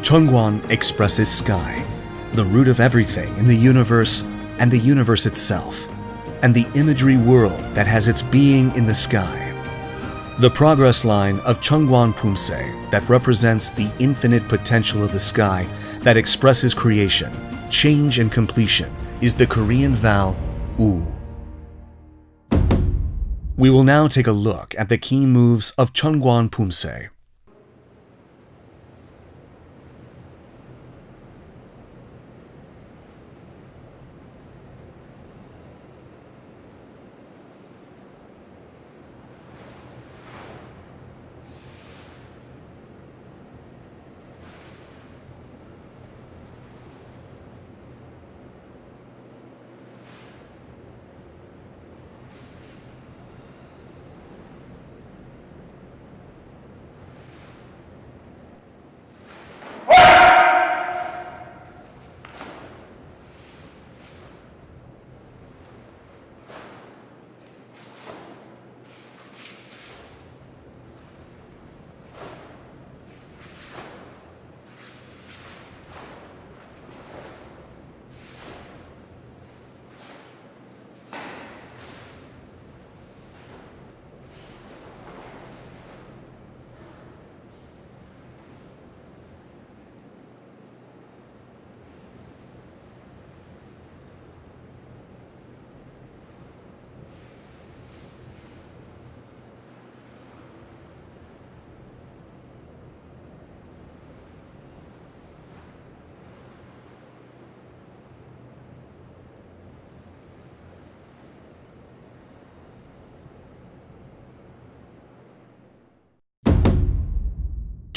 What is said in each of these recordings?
Cheongwon expresses sky, the root of everything in the universe and the universe itself, and the imagery world that has its being in the sky. The progress line of Cheongwon Pumse that represents the infinite potential of the sky that expresses creation, change, and completion is the Korean vowel U. We will now take a look at the key moves of Cheongwon Pumse.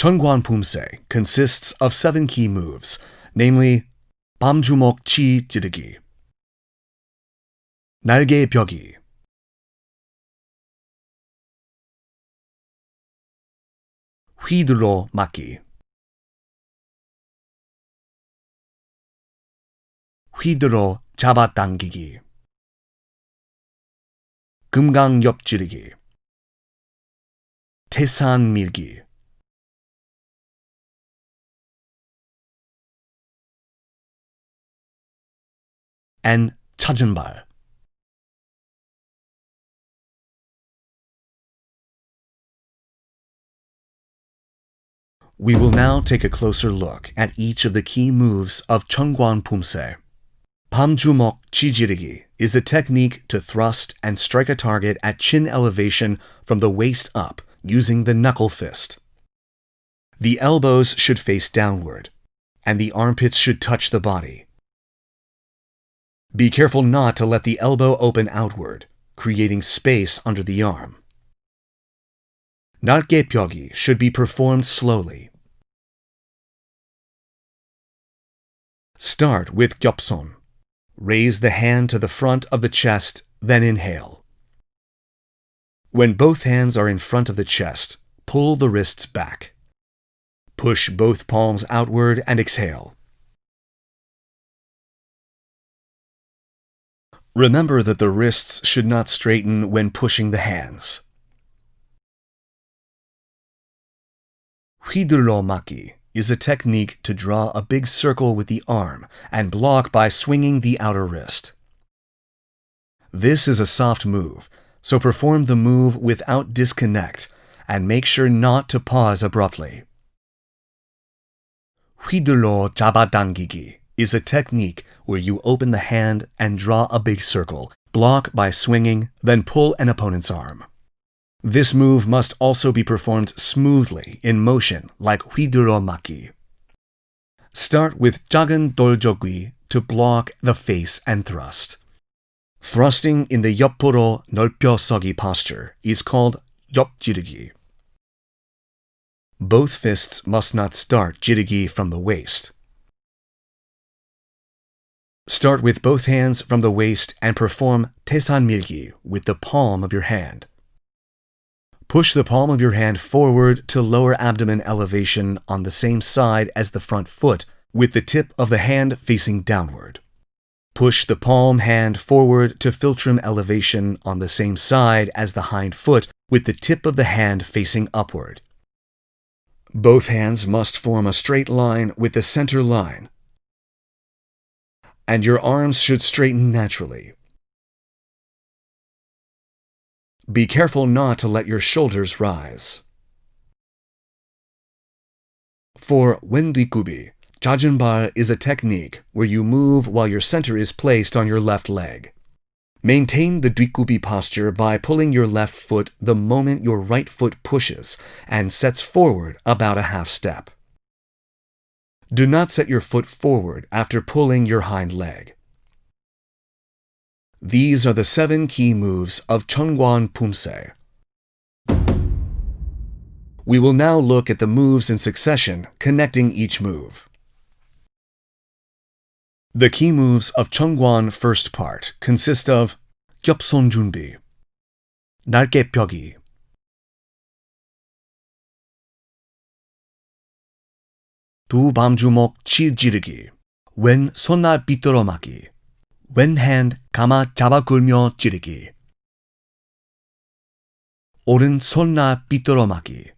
Cheongwon Pumse consists of 7 key moves, namely Panjumok chi 찌르기, 날개 벽이, 휘둘러 맞기, 휘둘러 잡아당기기, 금강 옆지르기, 태산 밀기, and 찾은 발. We will now take a closer look at each of the key moves of Cheongwon Pumse. Panjumok 찌르기 is a technique to thrust and strike a target at chin elevation from the waist up using the knuckle fist. The elbows should face downward, and the armpits should touch the body. Be careful not to let the elbow open outward, creating space under the arm. 날개 벽이 should be performed slowly. Start with gyopson. Raise the hand to the front of the chest, then inhale. When both hands are in front of the chest, pull the wrists back. Push both palms outward and exhale. Remember that the wrists should not straighten when pushing the hands. 휘둘러 맞기 is a technique to draw a big circle with the arm and block by swinging the outer wrist. This is a soft move, so perform the move without disconnect and make sure not to pause abruptly. 휘둘러 잡아당기기 is a technique where you open the hand and draw a big circle, block by swinging, then pull an opponent's arm. This move must also be performed smoothly in motion like 휘둘러 맞기. Start with 작은 돌적기 to block the face and thrust. Thrusting in the 옆으로 넓혀 서기 posture is called 옆지르기. Both fists must not start 찌르기 from the waist. Start with both hands from the waist and perform 태산 밀기 with the palm of your hand. Push the palm of your hand forward to lower abdomen elevation on the same side as the front foot with the tip of the hand facing downward. Push the palm hand forward to philtrum elevation on the same side as the hind foot with the tip of the hand facing upward. Both hands must form a straight line with the center line, and your arms should straighten naturally. Be careful not to let your shoulders rise. For wen 뒷굽이, 잦은 발 is a technique where you move while your center is placed on your left leg. Maintain the 뒷굽이 posture by pulling your left foot the moment your right foot pushes and sets forward about a half step. Do not set your foot forward after pulling your hind leg. These are the 7 key moves of Cheongwon Kukkiwon. We will now look at the moves in succession, connecting each move. The key moves of Cheongwon first part consist of 겹손 준비, 날개 펴기, 두 밤주먹 찌르기, 왼 손날 빗들어 맞기, 왼 hand 감아 잡아 굴며 찌르기, 오른 손날 빗들어 맞기,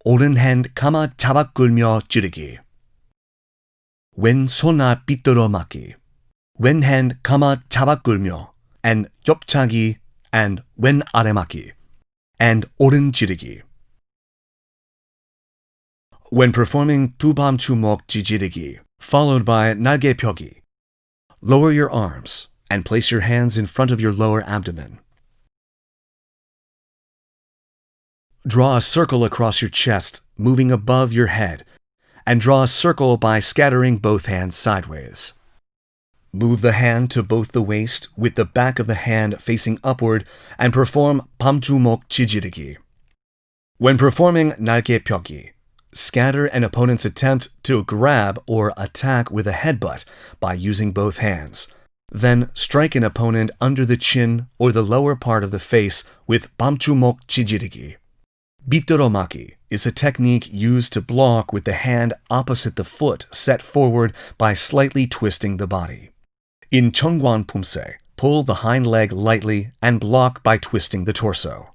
오른 hand 감아 잡아 굴며 찌르기, 왼 손날 빗들어 맞기, 왼 hand 감아 잡아 굴며, and 옆차기 and 왼 아래 맞기, and 오른 찌르기. When performing 두 밤주먹 찌르기, followed by 날개 펴기, lower your arms and place your hands in front of your lower abdomen. Draw a circle across your chest, moving above your head, and draw a circle by scattering both hands sideways. Move the hand to both the waist with the back of the hand facing upward and perform Panjumok 찌르기. When performing 날개 펴기, scatter an opponent's attempt to grab or attack with a headbutt by using both hands. Then strike an opponent under the chin or the lower part of the face with Panjumok 찌르기. 빗들어 맞기 is a technique used to block with the hand opposite the foot set forward by slightly twisting the body. In Cheongwon Kukkiwon, pull the hind leg lightly and block by twisting the torso.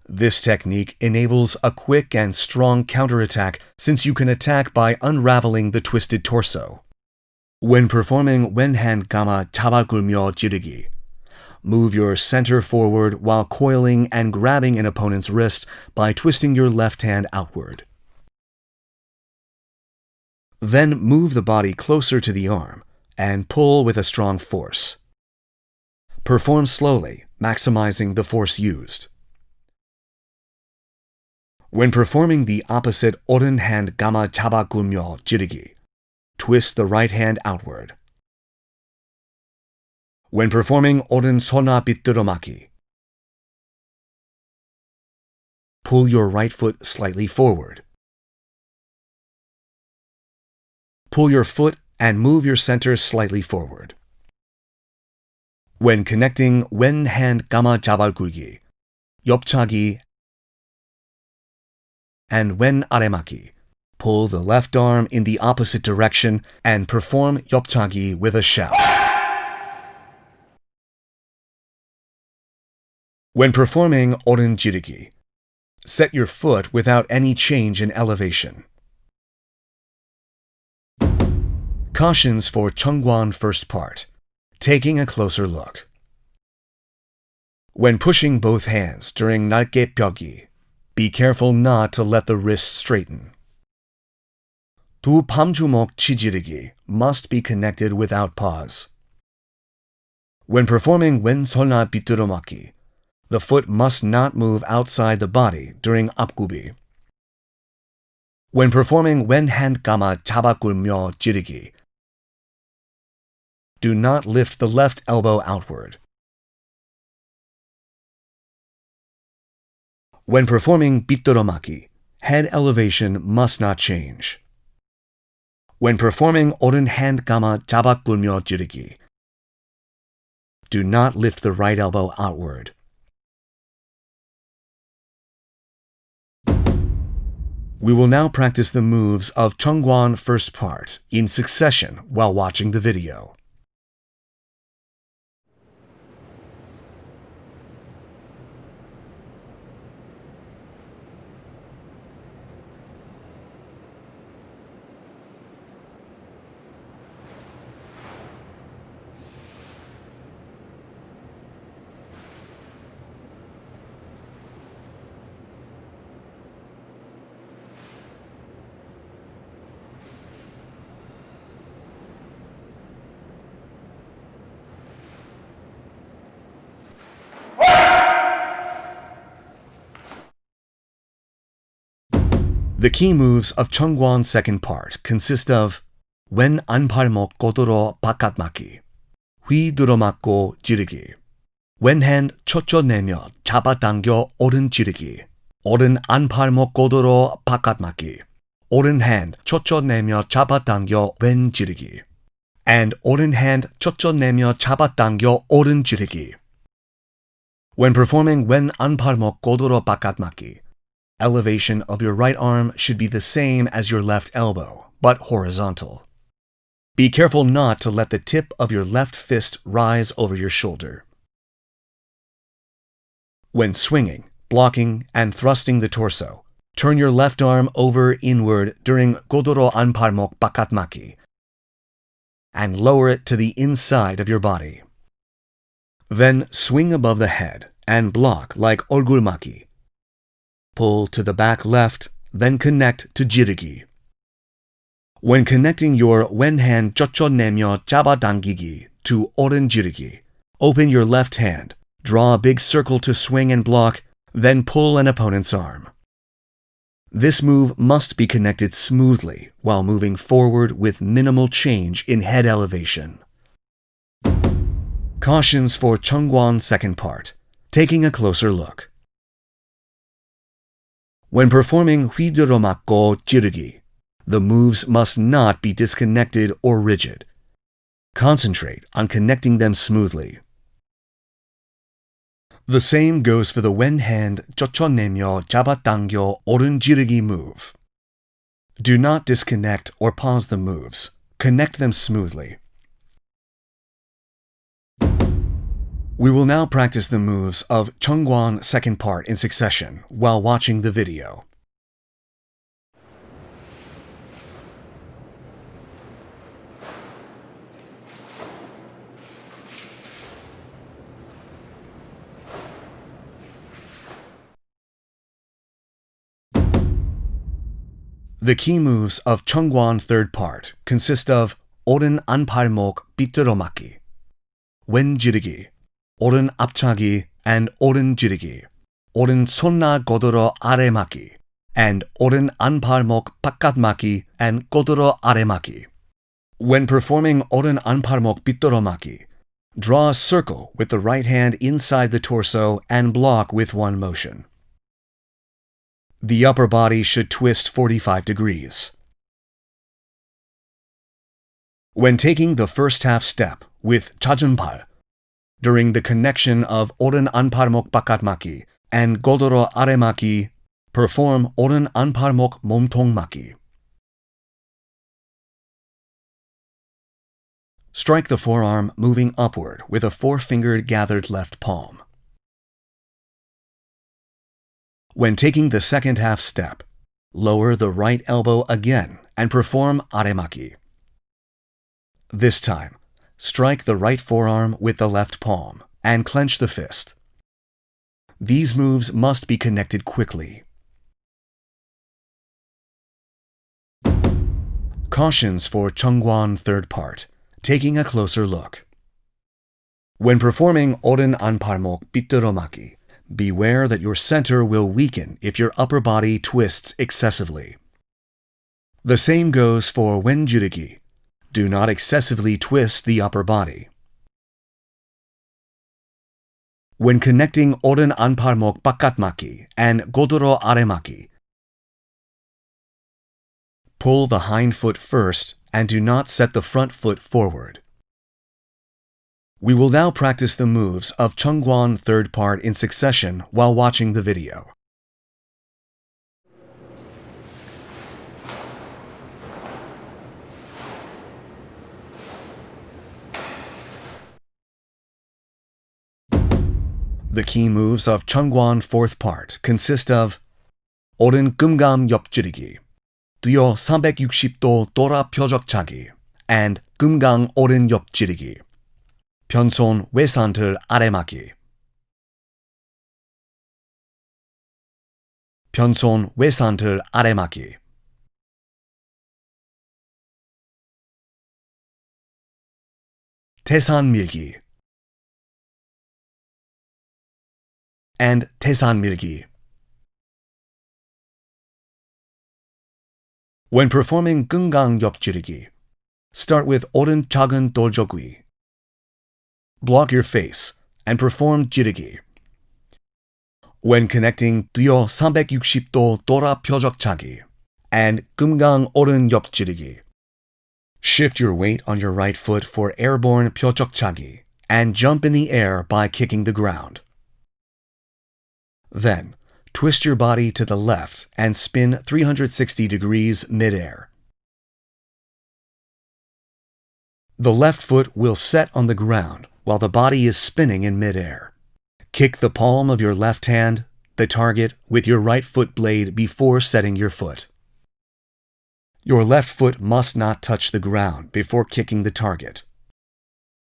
This technique enables a quick and strong counterattack since you can attack by unraveling the twisted torso. When performing 왼 hand 감아 잡아 굴며 찌르기, move your center forward while coiling and grabbing an opponent's wrist by twisting your left hand outward. Then move the body closer to the arm and pull with a strong force. Perform slowly, maximizing the force used. When performing the opposite 오른 hand 감아 잡아 굴며 찌르기, twist the right hand outward. When performing 오른 손아 빗들어 맞기, pull your right foot slightly forward. Pull your foot and move your center slightly forward. When connecting 왼 hand 감아 잡아 굴기, 옆차기 and 왼 아래 맞기, pull the left arm in the opposite direction and perform 옆차기 with a shout. When performing 오른 찌르기, set your foot without any change in elevation. Cautions for Cheongwon first part. Taking a closer look. When pushing both hands during 날개 펴기, be careful not to let the wrists straighten. 두 밤주먹 찌르기 must be connected without pause. When performing 왼손날 빗들어 맞기, the foot must not move outside the body during 앞굽이. When performing 왼 hand 감아 잡아 굴며 찌르기, do not lift the left elbow outward. When performing 빗들어 맞기, head elevation must not change. When performing 오른 hand 감아 잡아 굴며 찌르기, do not lift the right elbow outward. We will now practice the moves of Cheongwon first part in succession while watching the video. The key moves of Cheongwon second part consist of 왼 안팔목 고도로 바깥맞기, 휘 들어맞고 지르기, 왼 hand 쫓아내며 잡아당겨 오른 지르기, 오른 안팔목 고도로 바깥맞기, 오른 hand 쫓아내며 잡아당겨 왼 지르기, and 오른 hand 쫓아내며 잡아당겨 오른 지르기. When performing 왼 안팔목 고도로 바깥맞기, elevation of your right arm should be the same as your left elbow, but horizontal. Be careful not to let the tip of your left fist rise over your shoulder. When swinging, blocking, and thrusting the torso, turn your left arm over inward during 고도로 안팔목 바깥맞기 and lower it to the inside of your body. Then swing above the head and block like 얼굴맞기. Pull to the back left, then connect to 지르기. When connecting your 왼 hand 쫓아내며 잡아당기기 to 오른 지르기, open your left hand, draw a big circle to swing and block, then pull an opponent's arm. This move must be connected smoothly while moving forward with minimal change in head elevation. Cautions for Cheongwon second part. Taking a closer look. When performing 휘 들어맞고 지르기, the moves must not be disconnected or rigid. Concentrate on connecting them smoothly. The same goes for the 왼 hand 쫓아내며 잡아당겨 오른 지르기 move. Do not disconnect or pause the moves. Connect them smoothly. We will now practice the moves of Cheongwon second part in succession while watching the video. The key moves of Cheongwon third part consist of 오른 안팔목 비뚤어맞기, 왼 지르기, 오른 앞차기 and 오른 지르기, 오른 손나 고도로 아래맞기, and 오른 안팔목 바깥맞기 and 고도로 아래맞기. When performing 오른 안팔목 비뚤어맞기, draw a circle with the right hand inside the torso and block with one motion. The upper body should twist 45 degrees. When taking the first half step with 자전팔, during the connection of 오른 안팔목 바깥맞기 and 고도로 아래맞기, perform 오른 안팔목 몸통맞기. Strike the forearm moving upward with a four-fingered gathered left palm. When taking the second half step, lower the right elbow again and perform 아래맞기. This time, strike the right forearm with the left palm and clench the fist. These moves must be connected quickly. Cautions for Cheongwon third part. Taking a closer look. When performing 오른 안팔목 비뚤어맞기, beware that your center will weaken if your upper body twists excessively. The same goes for 왼 지르기. Do not excessively twist the upper body. When connecting 오른 안팔목 바깥맞기 and 고도로 아래맞기, pull the hind foot first and do not set the front foot forward. We will now practice the moves of Cheongwon third part in succession while watching the video. The key moves of Cheongwon fourth part consist of 오른 금감 옆지르기, 뛰어 360도 돌아 표적차기, and 금강 오른 옆지르기. 변손 외산틀 아래맞기. 변손 외산틀 아래맞기. 태산 밀기 and 태산 밀기. When performing 끙강 옆지르기, start with 오른 작은 돌적위. Block your face and perform 지르기. When connecting 뛰어 360도 돌아 표적차기 and 끙강 오른 옆지르기, shift your weight on your right foot for airborne 표적차기 and jump in the air by kicking the ground. Then, twist your body to the left and spin 360 degrees mid-air. The left foot will set on the ground while the body is spinning in mid-air. Kick the palm of your left hand, the target, with your right foot blade before setting your foot. Your left foot must not touch the ground before kicking the target.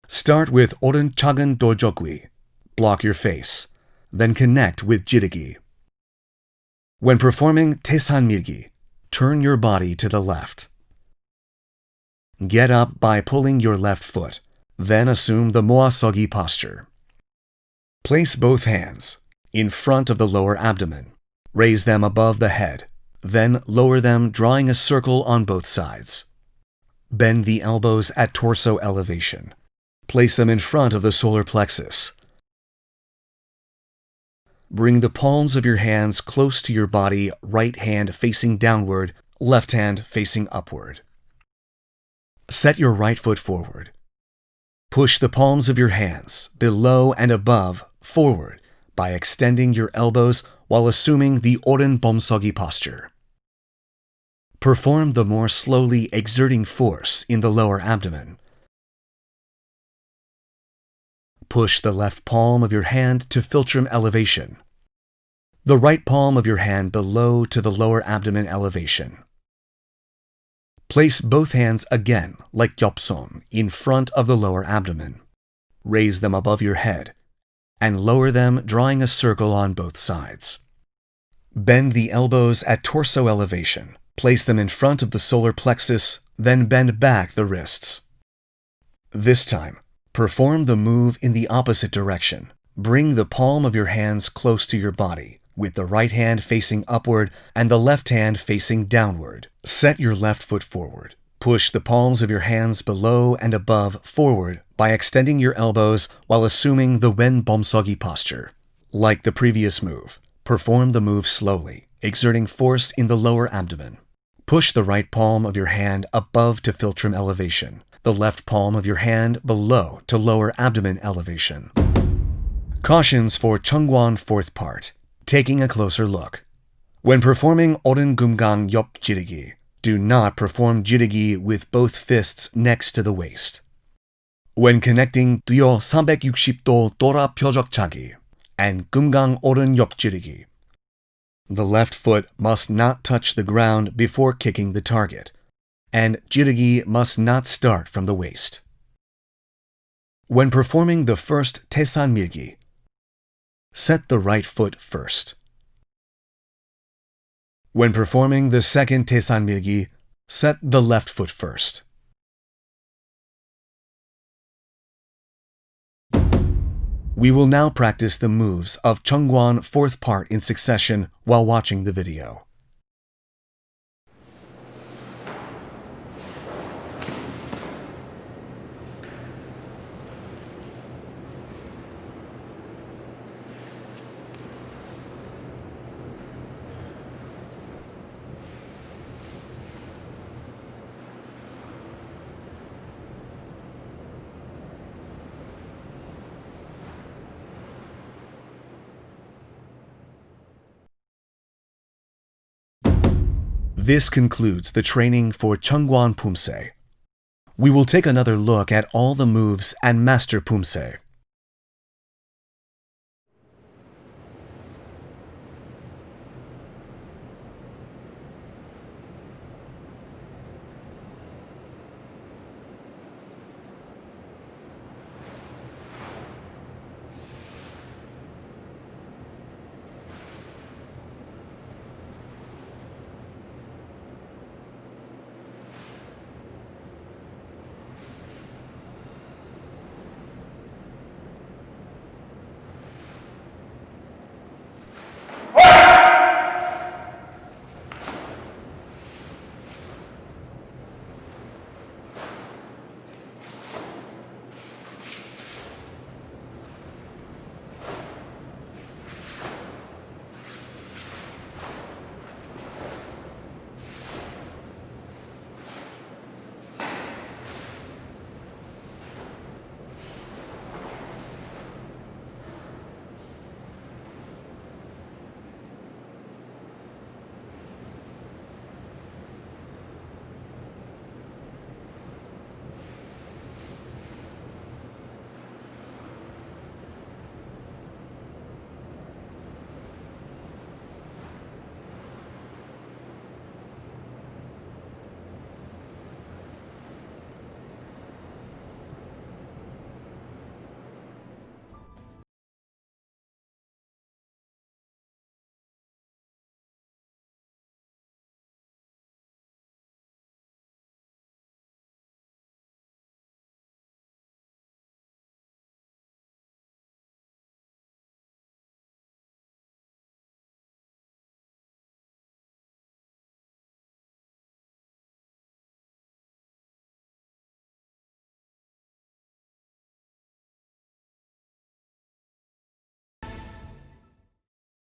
Start with 오른 작은 돌적위, block your face, then connect with 지르기. When performing 태산밀기, turn your body to the left. Get up by pulling your left foot, then assume the 모아서기 posture. Place both hands in front of the lower abdomen. Raise them above the head, then lower them, drawing a circle on both sides. Bend the elbows at torso elevation. Place them in front of the solar plexus. Bring the palms of your hands close to your body, right hand facing downward, left hand facing upward. Set your right foot forward. Push the palms of your hands below and above forward by extending your elbows while assuming the 오른 범서기 posture. Perform the more slowly, exerting force in the lower abdomen. Push the left palm of your hand to philtrum elevation. The right palm of your hand below to the lower abdomen elevation. Place both hands again, like gyopsom, in front of the lower abdomen. Raise them above your head and lower them, drawing a circle on both sides. Bend the elbows at torso elevation. Place them in front of the solar plexus, then bend back the wrists. This time, perform the move in the opposite direction. Bring the palm of your hands close to your body, with the right hand facing upward and the left hand facing downward. Set your left foot forward. Push the palms of your hands below and above forward by extending your elbows while assuming the 왼 범서기 posture. Like the previous move, perform the move slowly, exerting force in the lower abdomen. Push the right palm of your hand above to philtrum elevation, the left palm of your hand below to lower abdomen elevation. Cautions for Cheongwon fourth part. Taking a closer look. When performing 오른 금강 옆지르기, do not perform 지르기 with both fists next to the waist. When connecting 뛰어 360도 돌아 표적차기 and 금강 오른 옆지르기, the left foot must not touch the ground before kicking the target, and 지르기 must not start from the waist. When performing the first 태산밀기, set the right foot first. When performing the second 태산밀기, set the left foot first. We will now practice the moves of Cheongwon fourth part in succession while watching the video. This concludes the training for Cheongwon Pumse. We will take another look at all the moves and master Pumse.